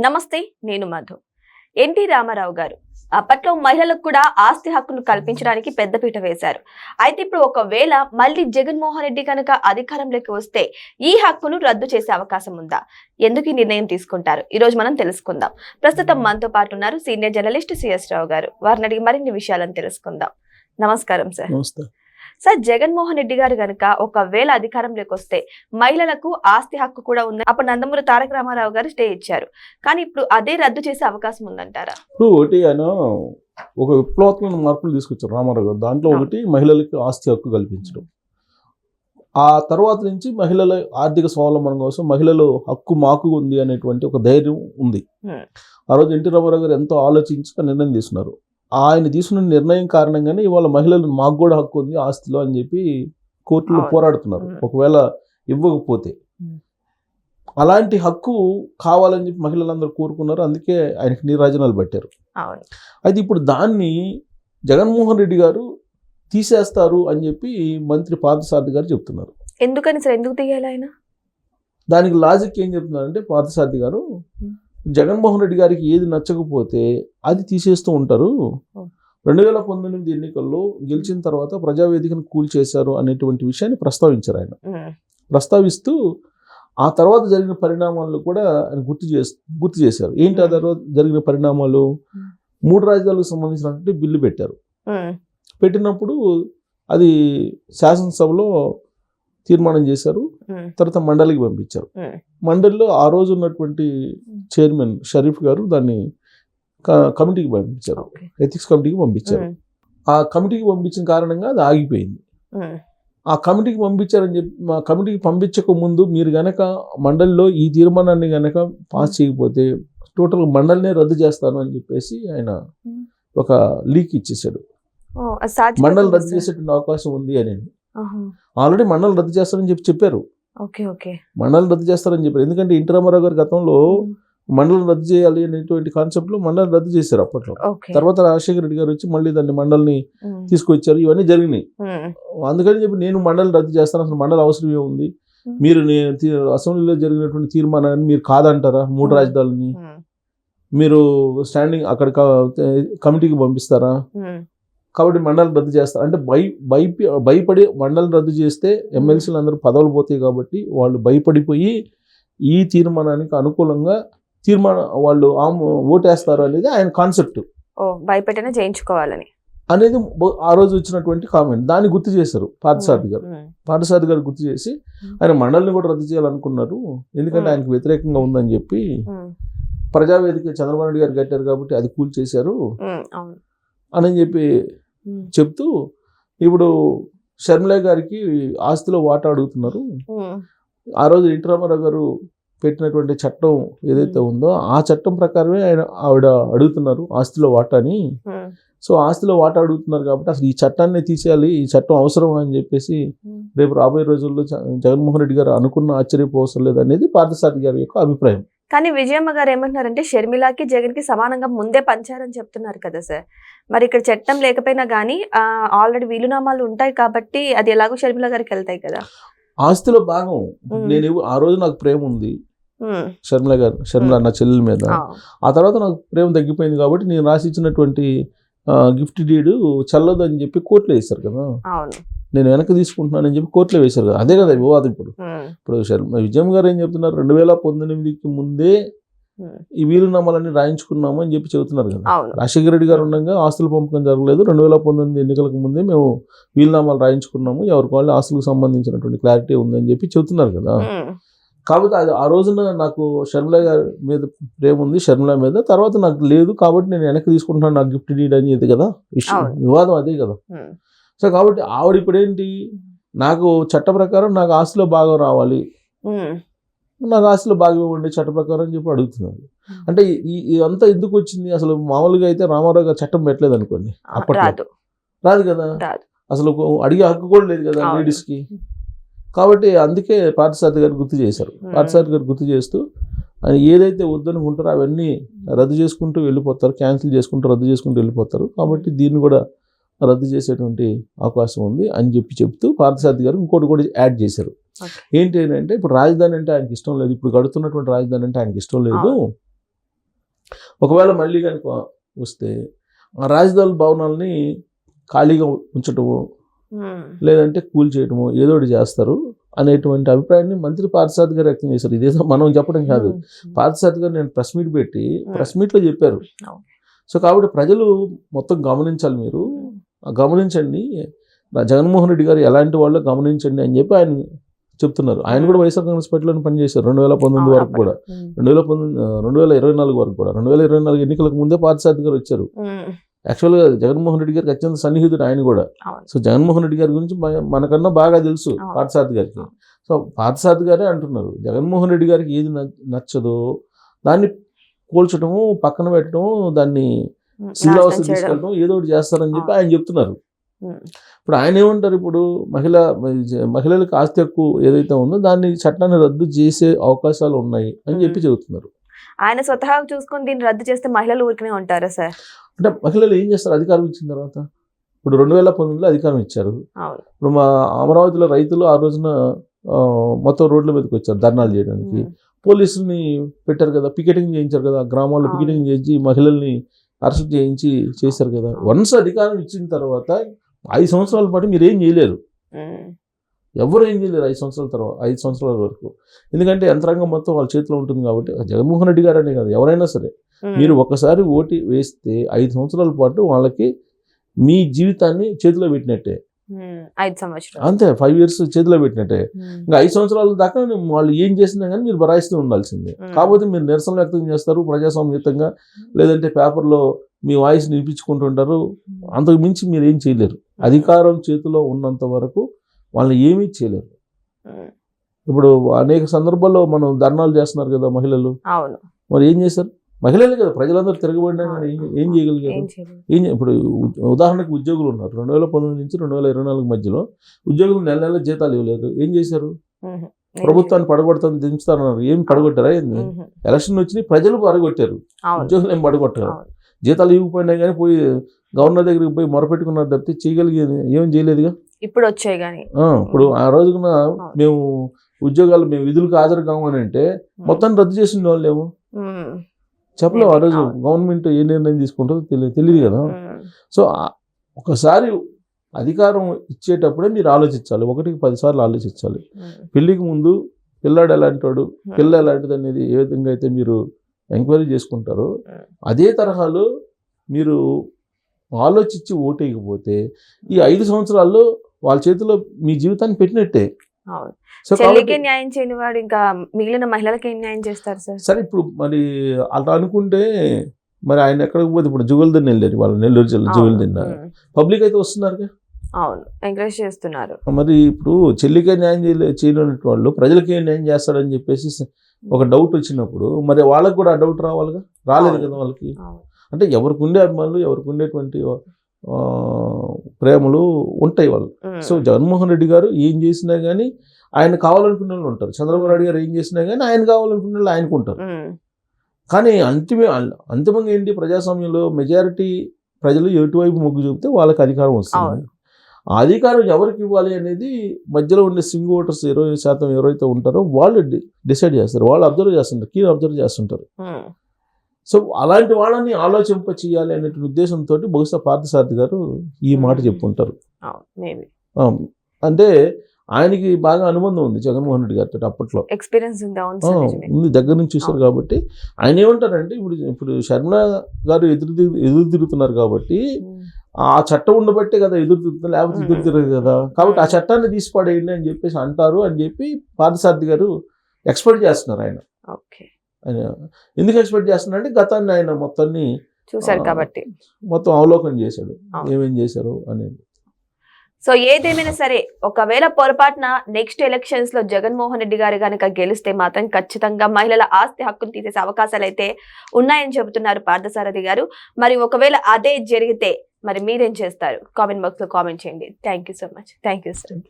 నమస్తే, నేను మధు. ఎన్టీ రామారావు గారు అప్పట్లో మహిళలకు కూడా ఆస్తి హక్కును కల్పించడానికి పెద్దపీట వేశారు. అయితే ఇప్పుడు ఒకవేళ మళ్ళీ జగన్మోహన్ రెడ్డి కనుక అధికారంలోకి వస్తే ఈ హక్కును రద్దు చేసే అవకాశం ఉందా? ఎందుకు ఈ నిర్ణయం తీసుకుంటారు? ఈ రోజు మనం తెలుసుకుందాం. ప్రస్తుతం మనతో పాటు ఉన్నారు సీనియర్ జర్నలిస్ట్ సిఎస్ రావు గారు. వారిని అడిగి మరిన్ని విషయాలను తెలుసుకుందాం. నమస్కారం సార్. సార్, జగన్మోహన్ రెడ్డి గారు గనుక ఒకవేళ అధికారంలోకి వస్తే మహిళలకు ఆస్తి హక్కు కూడా ఉంది. అప్పుడు నందమూరి తారక రామారావు గారు స్టే ఇచ్చారు. కానీ ఇప్పుడు అదే రద్దు చేసే అవకాశం ఉందంటారా? ఇప్పుడు ఒకటి ఆయన ఒక విప్లవాత్మక మార్పులు తీసుకొచ్చారు రామారావు గారు. దాంట్లో ఒకటి మహిళలకు ఆస్తి హక్కు కల్పించడం. ఆ తర్వాత నుంచి మహిళల ఆర్థిక స్వావలంబన కోసం మహిళలు హక్కు మాకు ఉంది అనేటువంటి ఒక ధైర్యం ఉంది. ఆ రోజు ఎన్టీ రామారావు గారు ఎంతో ఆలోచించి నిర్ణయం తీసుకున్నారు. ఆయన తీసుకున్న నిర్ణయం కారణంగానే ఇవాళ మహిళలు మాకు కూడా హక్కు ఉంది ఆస్తిలో అని చెప్పి కోర్టులో పోరాడుతున్నారు. ఒకవేళ ఇవ్వకపోతే అలాంటి హక్కు కావాలని చెప్పి మహిళలందరూ కోరుకున్నారు. అందుకే ఆయనకి నీరాజనాలు పెట్టారు. అయితే ఇప్పుడు దాన్ని జగన్మోహన్ రెడ్డి గారు తీసేస్తారు అని చెప్పి మంత్రి పార్థసారథి గారు చెప్తున్నారు. ఎందుకని సార్, ఎందుకు తీయాలి ఆయన? దానికి లాజిక్ ఏం చెప్తున్నారంటే పార్థసారథి గారు, జగన్మోహన్ రెడ్డి గారికి ఏది నచ్చకపోతే అది తీసేస్తూ ఉంటారు. 2019 ఎన్నికల్లో గెలిచిన తర్వాత ప్రజావేదికను కూల్చేశారు అనేటువంటి విషయాన్ని ప్రస్తావించారు. ఆయన ప్రస్తావిస్తూ ఆ తర్వాత జరిగిన పరిణామాలు కూడా ఆయన గుర్తు చేశారు. ఏంటి ఆ తర్వాత జరిగిన పరిణామాలు? 3 రాజధానులకు సంబంధించినటువంటి బిల్లు పెట్టారు. పెట్టినప్పుడు అది శాసనసభలో తీర్మానం చేశారు. తర్వాత మండలికి పంపించారు. మండలిలో ఆ రోజు ఉన్నటువంటి చైర్మన్ షరీఫ్ గారు దాన్ని కమిటీకి పంపించారు, ఎథిక్స్ కమిటీకి పంపించారు. ఆ కమిటీకి పంపించిన కారణంగా అది ఆగిపోయింది. ఆ కమిటీకి పంపించారని చెప్పి, మా కమిటీకి పంపించక ముందు మీరు గనక మండలిలో ఈ తీర్మానాన్ని గనక పాస్ చేయకపోతే టోటల్ మండలినే రద్దు చేస్తాను అని చెప్పేసి ఆయన ఒక లీక్ ఇచ్చేసాడు. మండలి రద్దు చేసేటువంటి అవకాశం ఉంది అని. ఆల్రెడీ మండలి రద్దు చేస్తారని చెప్పారు. మండలి రద్దు చేస్తారని చెప్పారు. ఎందుకంటే ఎన్టీ రామారావు గారి గతంలో మండలిని రద్దు చేయాలి అనేటువంటి కాన్సెప్ట్ లో మండలిని రద్దు చేశారు అప్పట్లో. తర్వాత రాజశేఖర రెడ్డి గారు వచ్చి మళ్ళీ దాన్ని మండలిని తీసుకొచ్చారు. ఇవన్నీ జరిగినాయి. అందుకని చెప్పి నేను మండలిని రద్దు చేస్తాను, అసలు మండలి అవసరం ఏముంది, మీరు అసెంబ్లీలో జరిగినటువంటి తీర్మానాన్ని మీరు కాదంటారా, 3 రాజధానులని మీరు స్టాండింగ్ అక్కడ కమిటీకి పంపిస్తారా, కాబట్టి మండలి రద్దు చేస్తారు అంటే భయపడి మండలిని రద్దు చేస్తే ఎమ్మెల్సీలు అందరూ పదవులు పోతాయి కాబట్టి వాళ్ళు భయపడిపోయి ఈ తీర్మానానికి అనుకూలంగా వాళ్ళు ఓటేస్తారు అనేది ఆయన కాన్సెప్ట్. భయపెట్టినా చేయించుకోవాలని అనేది ఆ రోజు వచ్చినటువంటి కామెంట్. దాన్ని గుర్తు చేశారు పార్థసారథి గారు. పార్థసారథి గారు గుర్తు చేసి ఆయన మండలిని కూడా రద్దు చేయాలనుకున్నారు, ఎందుకంటే ఆయనకు వ్యతిరేకంగా ఉందని చెప్పి ప్రజావేదిక చంద్రబాబు నాయుడు గారు కట్టారు కాబట్టి అది కూల్చేశారు అని చెప్పి చెప్తూ ఇప్పుడు షర్మిల గారికి ఆస్తిలో వాటా అడుగుతున్నారు. ఆ రోజు ఎన్టీ రామారావు గారు పెట్టినటువంటి చట్టం ఏదైతే ఉందో ఆ చట్టం ప్రకారమే ఆవిడ అడుగుతున్నారు ఆస్తిలో వాటాని. సో ఆస్తిలో వాటా అడుగుతున్నారు కాబట్టి అసలు ఈ చట్టాన్ని తీసేయాలి, ఈ చట్టం అవసరం అని చెప్పేసి రేపు రాబోయే రోజుల్లో జగన్మోహన్ రెడ్డి గారు అనుకున్న ఆశ్చర్యపోవసం లేదు అనేది పార్థసారథి గారి యొక్క అభిప్రాయం. కానీ విజయమ్మ గారు ఏమంటున్నారంటే షర్మిలాకి జగన్ కి సమానంగా ముందే పంచారని చెప్తున్నారు కదా సార్. మరి ఇక్కడ చట్టం లేకపోయినా గానీ ఆల్రెడీ వీలునామాలు ఉంటాయి కాబట్టి అది ఎలాగో షర్మిల గారికి వెళ్తాయి కదా. ఆస్తిలో భాగం నేను ఆ రోజు నాకు ప్రేమ ఉంది షర్మిల నా చెల్లెల మీద, ఆ తర్వాత నాకు ప్రేమ తగ్గిపోయింది కాబట్టి నేను రాసి ఇచ్చినటువంటి గిఫ్ట్ డీడ్ చల్లదు అని చెప్పి కోర్టులో వేశారు కదా. నేను వెనక్కి తీసుకుంటున్నానని చెప్పి కోర్టులో వేశారు కదా. అదే కదా వివాదం. ఇప్పుడు విజయమ్మ గారు ఏం చెప్తున్నారు, 2019కి ముందే ఈ వీలునామాలన్నీ రాయించుకున్నాము అని చెప్పి చెబుతున్నారు కదా. రాజశేఖర రెడ్డి గారు ఉండగా ఆస్తుల పంపకం జరగలేదు, 2019 ఎన్నికలకు ముందే మేము వీలునామాలు రాయించుకున్నాము, ఎవరికి వాళ్ళు ఆస్తులకు సంబంధించినటువంటి క్లారిటీ ఉందని చెప్పి చెబుతున్నారు కదా. కాబట్టి అది ఆ రోజున నాకు షర్మిల గారి మీద ప్రేమ ఉంది, షర్మిల మీద, తర్వాత నాకు లేదు కాబట్టి నేను వెనక్కి తీసుకుంటున్నాను నాకు గిఫ్ట్ డీడ్ అనేది కదా విషయం, వివాదం అదే కదా. సో కాబట్టి ఆవిడ ఇప్పుడేంటి, నాకు చట్ట ప్రకారం నాకు ఆస్తిలో భాగం రావాలి, నాకు ఆస్తిలో భాగం ఇవ్వండి చట్ట ప్రకారం అని చెప్పి అడుగుతున్నారు. అంటే ఇదంతా ఎందుకు వచ్చింది? అసలు మామూలుగా అయితే రామారావు గారు చట్టం పెట్టలేదు అనుకోండి, అప్పట్లో రాదు కదా, అసలు అడిగే హక్కు కూడా లేదు కదా లేడీస్కి. కాబట్టి అందుకే పార్థసారథి గారు గుర్తు చేశారు. పార్థసారథి గారు గుర్తు చేస్తూ ఆయన ఏదైతే వద్దనుకుంటారో అవన్నీ రద్దు చేసుకుంటూ వెళ్ళిపోతారు, క్యాన్సిల్ చేసుకుంటూ రద్దు చేసుకుంటూ వెళ్ళిపోతారు. కాబట్టి దీన్ని కూడా రద్దు చేసేటువంటి అవకాశం ఉంది అని చెప్తూ పార్థసారథి గారు ఇంకోటి కూడా యాడ్ చేశారు. ఏంటి అంటే ఇప్పుడు రాజధాని అంటే ఆయనకి ఇష్టం లేదు, ఇప్పుడు గడుతున్నటువంటి రాజధాని అంటే ఆయనకి ఇష్టం లేదు, ఒకవేళ మళ్ళీ కనుక వస్తే ఆ రాజధాని భవనాల్ని ఖాళీగా ఉంచటము లేదంటే కూల్చేయటము ఏదో ఒకటి చేస్తారు అనేటువంటి అభిప్రాయాన్ని మంత్రి పార్థసారథి గారు వ్యక్తం చేశారు. ఇదేదో మనం చెప్పడం కాదు, పార్థసారథి గారు నేను ప్రెస్ మీట్ పెట్టి ప్రెస్ మీట్లో చెప్పారు. సో కాబట్టి ప్రజలు మొత్తం గమనించాలి, మీరు గమనించండి, జగన్మోహన్ రెడ్డి గారు ఎలాంటి వాళ్ళు గమనించండి అని చెప్పి ఆయన చెప్తున్నారు. ఆయన కూడా వైఎస్ఆర్ కాంగ్రెస్ పార్టీలో పనిచేశారు 2019 వరకు కూడా, 2024 వరకు కూడా. 2024 ఎన్నికలకు ముందే పార్థసారథి గారు వచ్చారు. యాక్చువల్గా జగన్మోహన్ రెడ్డి గారికి అత్యంత సన్నిహితుడు ఆయన కూడా. సో జగన్మోహన్ రెడ్డి గారి గురించి మనకన్నా బాగా తెలుసు పార్థసారథి గారికి. సో పార్థసారథి గారే అంటున్నారు జగన్మోహన్ రెడ్డి గారికి ఏది నచ్చదో దాన్ని కూల్చడము, పక్కన పెట్టడము, దాన్ని శిలావస్థ తీసుకెళ్ళడం, ఏదో ఒకటి చేస్తారని చెప్పి ఆయన చెప్తున్నారు. ఇప్పుడు ఆయన ఏమంటారు, ఇప్పుడు మహిళలకు ఆస్తి హక్కు ఏదైతే ఉందో దాన్ని చట్టాన్ని రద్దు చేసే అవకాశాలు ఉన్నాయి అని చెప్పి చెబుతున్నారు. ఆయన స్వతహాగా చూసుకొని దీన్ని రద్దు చేస్తే మహిళలు ఊరికనే ఉంటారా సార్? అంటే మహిళలు ఏం చేస్తారు అధికారం ఇచ్చిన తర్వాత? ఇప్పుడు 2019లో అధికారం ఇచ్చారు. ఇప్పుడు మా అమరావతిలో రైతులు ఆ రోజున మొత్తం రోడ్ల మీదకి వచ్చారు ధర్నాలు చేయడానికి. పోలీసుల్ని పెట్టారు కదా, పికెటింగ్ చేయించారు కదా, గ్రామాల్లో పికెటింగ్ చేయించి మహిళల్ని అరెస్ట్ చేయించి చేశారు కదా. వన్స్ అధికారం ఇచ్చిన తర్వాత 5 సంవత్సరాల పాటు మీరు ఏం చేయలేరు, ఎవరు ఏం చేయలేరు 5 సంవత్సరాల వరకు. ఎందుకంటే యంత్రాంగం మొత్తం వాళ్ళ చేతిలో ఉంటుంది కాబట్టి. జగన్మోహన్ రెడ్డి గారు అనే కాదు, ఎవరైనా సరే మీరు ఒక్కసారి ఓటు వేస్తే 5 సంవత్సరాల పాటు వాళ్ళకి మీ జీవితాన్ని చేతిలో పెట్టినట్టే. 5 సంవత్సరాలు అంతే, 5 years చేతిలో పెట్టినట్టే. ఇంకా 5 సంవత్సరాల దాకా వాళ్ళు ఏం చేసినా కానీ మీరు భరాయిస్తూ ఉండాల్సిందే. కాకపోతే మీరు నిరసన వ్యక్తం చేస్తారు ప్రజాస్వామ్యయుతంగా, లేదంటే పేపర్లో మీ వాయిస్ వినిపించుకుంటుంటారు. అంతకు మించి మీరు ఏం చేయలేరు. అధికారం చేతిలో ఉన్నంత వరకు వాళ్ళని ఏమీ చేయలేరు. ఇప్పుడు అనేక సందర్భాల్లో మనం ధర్నాలు చేస్తున్నారు కదా మహిళలు, మరి ఏం చేశారు? మహిళలే కదా, ప్రజలందరూ తిరగబడినా ఏం చేయగలిగారు? ఇప్పుడు ఉదాహరణకు ఉద్యోగులు ఉన్నారు, 2019 నుంచి 2024 మధ్యలో ఉద్యోగులు నెల నెల జీతాలు ఇవ్వలేదు. ఏం చేశారు? ప్రభుత్వాన్ని పడగొడతాను దించుతారన్నారు. ఏం పడగొట్టారా? ఏంది? ఎలక్షన్ వచ్చినాయి, ప్రజలు పడగొట్టారు, ఉద్యోగులు ఏం పడగొట్టారు. జీతాలు ఇవ్వకపోయినా కానీ పోయి గవర్నర్ దగ్గరికి పోయి మొరపెట్టుకున్నారు తప్పితే చేయగలిగేది ఏం చేయలేదుగా. ఇప్పుడు వచ్చాయి కానీ ఇప్పుడు ఆ రోజున మేము ఉద్యోగాలు మేము విధులకు హాజరు కామని అంటే మొత్తాన్ని రద్దు చేసిన వాళ్ళేమో చెప్పలేము. ఆ రోజు గవర్నమెంట్ ఏ నిర్ణయం తీసుకుంటుందో తెలియదు కదా. సో ఒకసారి అధికారం ఇచ్చేటప్పుడే మీరు ఆలోచించాలి, 1కి 10 సార్లు ఆలోచించాలి. పెళ్లికి ముందు పిల్లాడు ఎలాంటి వాడు, పిల్ల ఎలాంటిది అనేది ఏ విధంగా అయితే మీరు ఎంక్వైరీ చేసుకుంటారో అదే తరహాలో మీరు ఆలోచించి ఓటేయకపోతే ఈ 5 సంవత్సరాల్లో వాళ్ళ చేతిలో మీ జీవితాన్ని పెట్టినట్టే. చెల్లికి న్యాయం చేయని వాడు ఇంకా మిగిలిన మహిళలకి ఏం న్యాయం చేస్తారు సార్? సరే, ఇప్పుడు మరి అలా అనుకుంటే మరి ఆయన ఎక్కడికి పోతే, ఇప్పుడు జువెల్దిన్ వెళ్ళారు, వాళ్ళ నెల్లూరు జిల్లా జువెల్దిన్ పబ్లిక్ అయితే వస్తున్నారు, అవును, ఎంకరేజ్ చేస్తున్నారు. మరి ఇప్పుడు చెల్లికే న్యాయం చేయలేని వాళ్ళు ప్రజలకి ఏం న్యాయం చేస్తారని చెప్పేసి ఒక డౌట్ వచ్చినప్పుడు మరి వాళ్ళకి కూడా ఆ డౌట్ రావాలిగా, రాలేదు కదా వాళ్ళకి. అంటే ఎవరికి ఉండే అభిమానులు, ఎవరికి ఉండేటువంటి ప్రేమలు ఉంటాయి వాళ్ళు. సో జగన్మోహన్ రెడ్డి గారు ఏం చేసినా కానీ ఆయన కావాలనుకునే వాళ్ళు ఉంటారు. చంద్రబాబు నాయుడు గారు ఏం చేసినా కానీ ఆయన కావాలనుకునే వాళ్ళు ఆయనకు ఉంటారు. కానీ అంతిమంగా ఏంటి, ప్రజాస్వామ్యంలో మెజారిటీ ప్రజలు ఎటువైపు మొగ్గు చూపితే వాళ్ళకి అధికారం వస్తుంది. ఆ అధికారం ఎవరికి ఇవ్వాలి అనేది మధ్యలో ఉండే స్వింగ్ ఓటర్స్ 20% ఎవరైతే ఉంటారో వాళ్ళు డిసైడ్ చేస్తారు, వాళ్ళు అబ్జర్వ్ చేస్తుంటారు, కీన్ అబ్జర్వ్ చేస్తుంటారు. సో అలాంటి వాళ్ళని ఆలోచింప చేయాలి అనే ఉద్దేశంతో బహుశా పార్థసారథి గారు ఈ మాట చెప్పుకుంటారు. అంటే ఆయనకి బాగా అనుబంధం ఉంది జగన్మోహన్ రెడ్డి గారితో, అప్పట్లో ఎక్స్పీరియన్స్ ఉంది, దగ్గర నుంచి చూశారు కాబట్టి. ఆయన ఏమంటారంటే ఇప్పుడు శర్మ గారు ఎదురు తిరుగుతున్నారు కాబట్టి ఆ చట్టం ఉండబట్టే కదా ఎదురు తిరుగుతున్నారు, లేకపోతే ఎదురు తిరగదు కదా. కాబట్టి ఆ చట్టాన్ని తీసి పడేయండి అని చెప్పేసి అంటారు అని చెప్పి పార్థసారథి గారు ఎక్స్పెక్ట్ చేస్తున్నారు. ఆయన ఎందుకు ఎక్స్పెక్ట్ చేస్తున్నారంటే గతాన్ని ఆయన మొత్తాన్ని చూశారు కాబట్టి మొత్తం అవలోకనం చేశాడు, ఏమేం చేశారు అనేది. సో ఏదేమైనా సరే, ఒకవేళ పొరపాటున నెక్స్ట్ ఎలక్షన్స్ లో జగన్మోహన్ రెడ్డి గారు కనుక గెలిస్తే మాత్రం ఖచ్చితంగా మహిళల ఆస్తి హక్కును తీసేసే అవకాశాలు అయితే ఉన్నాయని చెబుతున్నారు పార్థసారథి గారు. మరి ఒకవేళ అదే జరిగితే మరి మీరేం చేస్తారు? కామెంట్ బాక్స్ లో కామెంట్ చేయండి. Thank you so much. Thank you sir.